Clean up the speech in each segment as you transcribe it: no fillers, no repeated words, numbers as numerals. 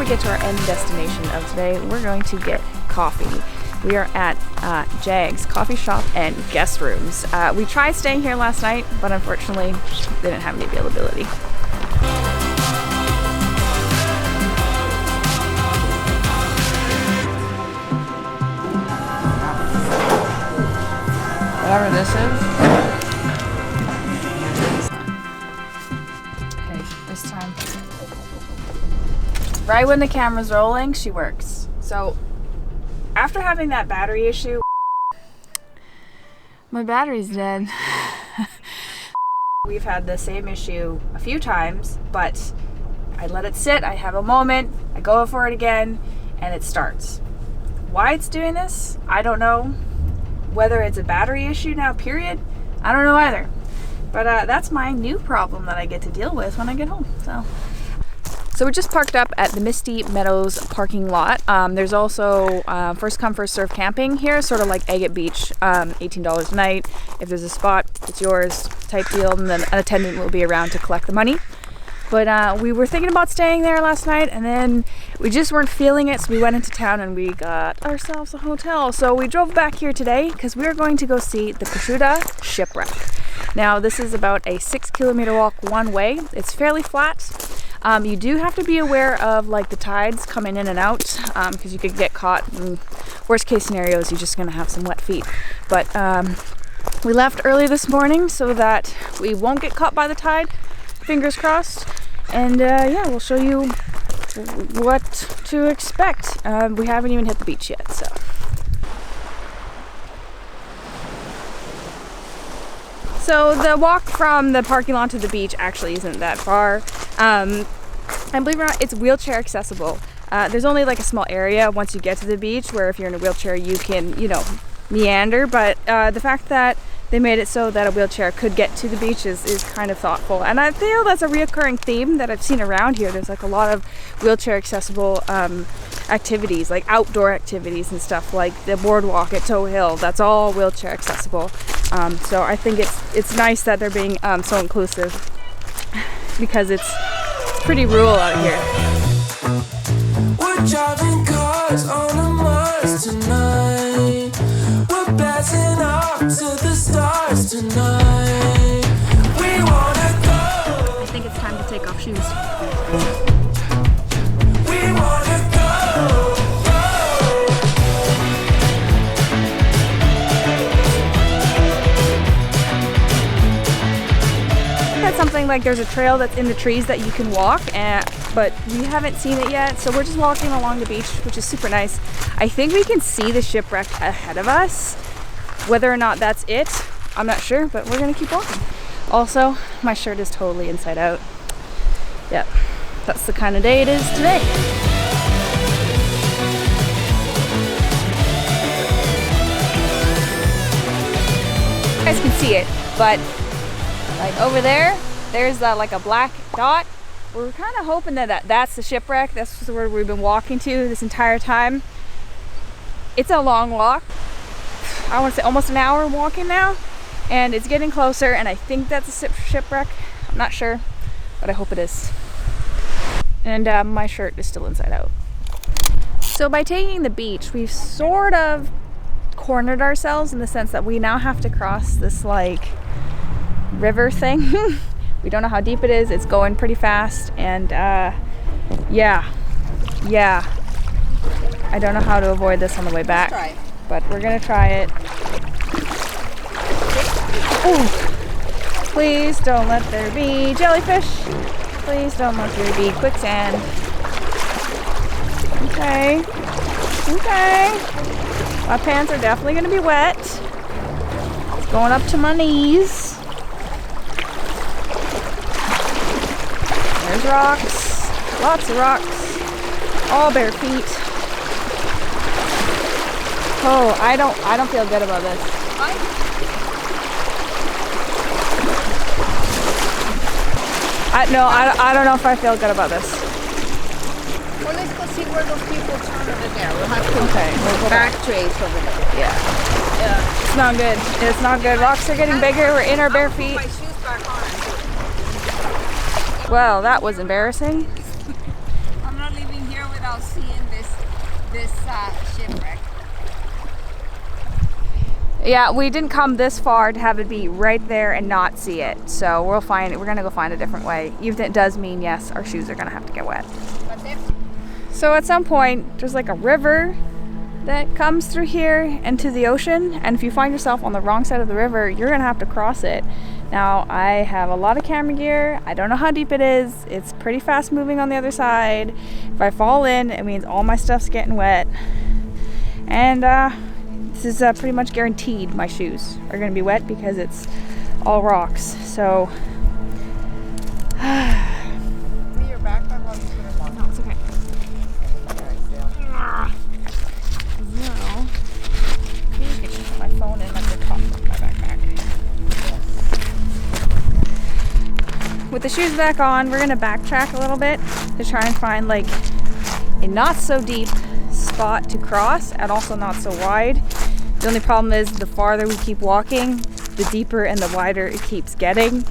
get to our end destination of today, we're going to get coffee. We are at Jag's Coffee Shop and Guest Rooms. We tried staying here last night, but unfortunately they didn't have any availability. Whatever this is. Okay, this time. Right when the camera's rolling, she works. So, after having that battery issue, my battery's dead. We've had the same issue a few times, but I let it sit, I have a moment, I go for it again, and it starts. Why it's doing this, I don't know. Whether it's a battery issue now, period, I don't know either. But that's my new problem that I get to deal with when I get home. So we're just parked up at the Misty Meadows parking lot. There's also first come first serve camping here, sort of like Agate Beach, $18 a night. If there's a spot, it's yours type deal, and then an attendant will be around to collect the money. But we were thinking about staying there last night, and then we just weren't feeling it, so we went into town and we got ourselves a hotel. So we drove back here today because we are going to go see the Pesuta Shipwreck. Now this is about a 6-kilometer walk one way. It's fairly flat. You do have to be aware of like the tides coming in and out because you could get caught. And worst case scenarios, you're just going to have some wet feet. But we left early this morning so that we won't get caught by the tide. Fingers crossed. And yeah, we'll show you what to expect. We haven't even hit the beach yet, so. So the walk from the parking lot to the beach actually isn't that far. And believe it or not, it's wheelchair accessible. There's only like a small area once you get to the beach where if you're in a wheelchair you can, you know, meander. But the fact that they made it so that a wheelchair could get to the beach is kind of thoughtful. And I feel that's a reoccurring theme that I've seen around here. There's like a lot of wheelchair accessible activities, like outdoor activities and stuff, like the boardwalk at Toe Hill. That's all wheelchair accessible. So I think it's nice that they're being so inclusive because it's pretty rural out here. We're driving cars on a Mars tonight. We're blasting off to the stars tonight. We wanna go. I think it's time to take off shoes. We wanna go. That's something like there's a trail that's in the trees that you can walk, but we haven't seen it yet, so we're just walking along the beach, which is super nice. I think we can see the shipwreck ahead of us. Whether or not that's it, I'm not sure, but we're gonna keep walking. Also, my shirt is totally inside out. Yep, that's the kind of day it is today. You guys can see it, but like over there, there's like a black dot. We're kind of hoping that that's the shipwreck. That's where we've been walking to this entire time. It's a long walk. I want to say almost an hour walking now, and it's getting closer, and I think that's a shipwreck. I'm not sure, but I hope it is. And my shirt is still inside out. So by taking the beach, we've sort of cornered ourselves in the sense that we now have to cross this like river thing. We don't know how deep it is. It's going pretty fast, and yeah, I don't know how to avoid this on the way back, but we're gonna try it. Ooh. Please don't let there be jellyfish. Please don't let there be quicksand. Okay. My pants are definitely gonna be wet. It's going up to my knees. There's rocks, lots of rocks, all bare feet. Oh, I don't feel good about this. I don't know if I feel good about this. Well, let's go see where those people turn over there. We'll have to we'll go back trace over there. Yeah. It's not good. It's not good. Rocks are getting bigger. We're in our bare feet. My shoes back on. Well, that was embarrassing. I'm not leaving here here without seeing this shipwreck. Yeah, we didn't come this far to have it be right there and not see it. So we're gonna go find a different way. Even if it does mean, yes, our shoes are gonna have to get wet. So at some point, there's like a river that comes through here into the ocean. And if you find yourself on the wrong side of the river, you're gonna have to cross it. Now, I have a lot of camera gear. I don't know how deep it is. It's pretty fast moving on the other side. If I fall in, it means all my stuff's getting wet. And this is pretty much guaranteed my shoes are gonna be wet because it's all rocks. So, Your backpack while you put it on. no, it's okay. No. My phone in like the top of my backpack. With the shoes back on, we're gonna backtrack a little bit to try and find like a not so deep spot to cross and also not so wide. The only problem is the farther we keep walking, the deeper and the wider it keeps getting.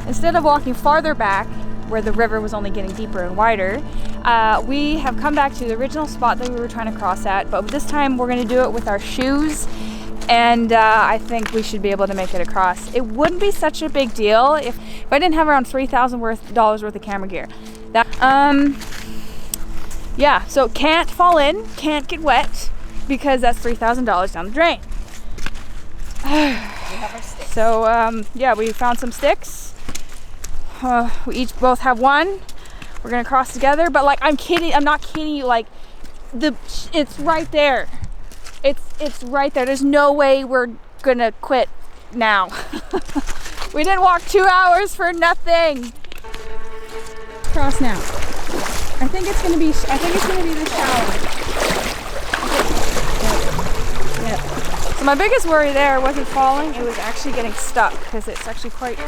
Instead of walking farther back, where the river was only getting deeper and wider, we have come back to the original spot that we were trying to cross at, but this time we're going to do it with our shoes, and I think we should be able to make it across. It wouldn't be such a big deal if I didn't have around $3,000 worth of camera gear. Yeah, so can't fall in, can't get wet, because that's $3,000 down the drain. We have our sticks. So yeah, we found some sticks. We both have one. We're gonna cross together, but like I'm not kidding you, like it's right there. It's right there. There's no way we're gonna quit now. We didn't walk 2 hours for nothing. Cross now. I think it's gonna be the shower. Yeah. So my biggest worry there wasn't falling, it was actually getting stuck, because it's actually quite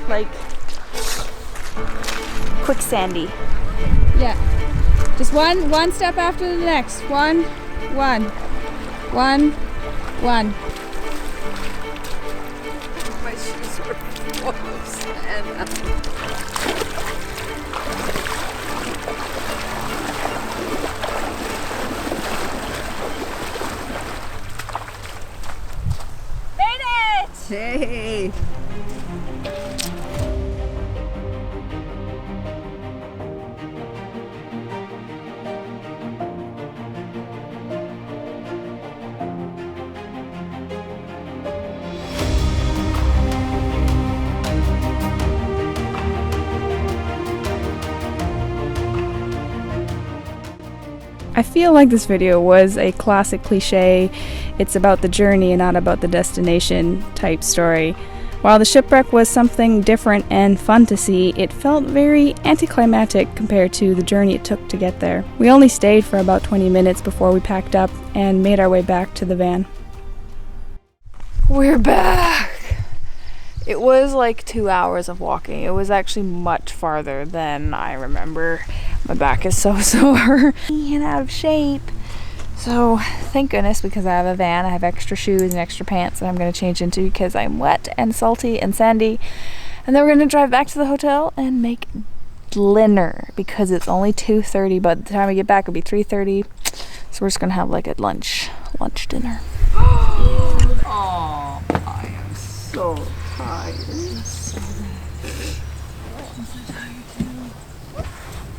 like quicksandy. Yeah. Just one step after the next. One. My shoes were full of sand. Hey! I feel like this video was a classic cliche, it's about the journey and not about the destination type story. While the shipwreck was something different and fun to see, it felt very anticlimactic compared to the journey it took to get there. We only stayed for about 20 minutes before we packed up and made our way back to the van. We're back! It was like 2 hours of walking. It was actually much farther than I remember. My back is so sore and out of shape. So thank goodness, because I have a van, I have extra shoes and extra pants that I'm going to change into because I'm wet and salty and sandy. And then we're going to drive back to the hotel and make dinner because it's only 2:30. By the time we get back, it'll be 3:30. So we're just going to have like a lunch dinner. Oh, I am so tired.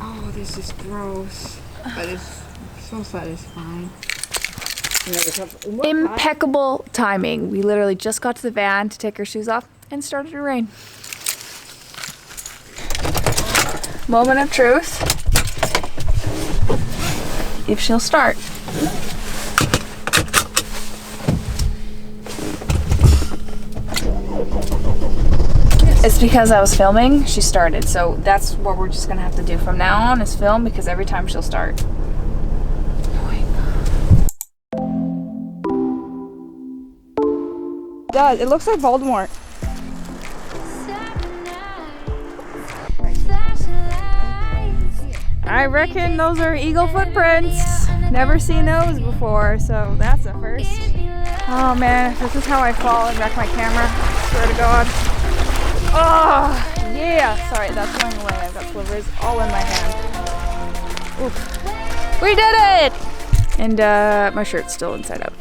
Oh, this is gross, but it's so satisfying. Impeccable timing. We literally just got to the van to take our shoes off and it started to rain. Moment of truth. If she'll start. It's because I was filming, she started. So that's what we're just gonna have to do from now on is film, because every time she'll start. It does. It looks like Voldemort. I reckon those are eagle footprints. Never seen those before, so that's a first. Oh man, if this is how I fall and wreck my camera, swear to God. Oh, yeah. Sorry, that's going away. I've got slivers all in my hand. Oof. We did it! And my shirt's still inside out.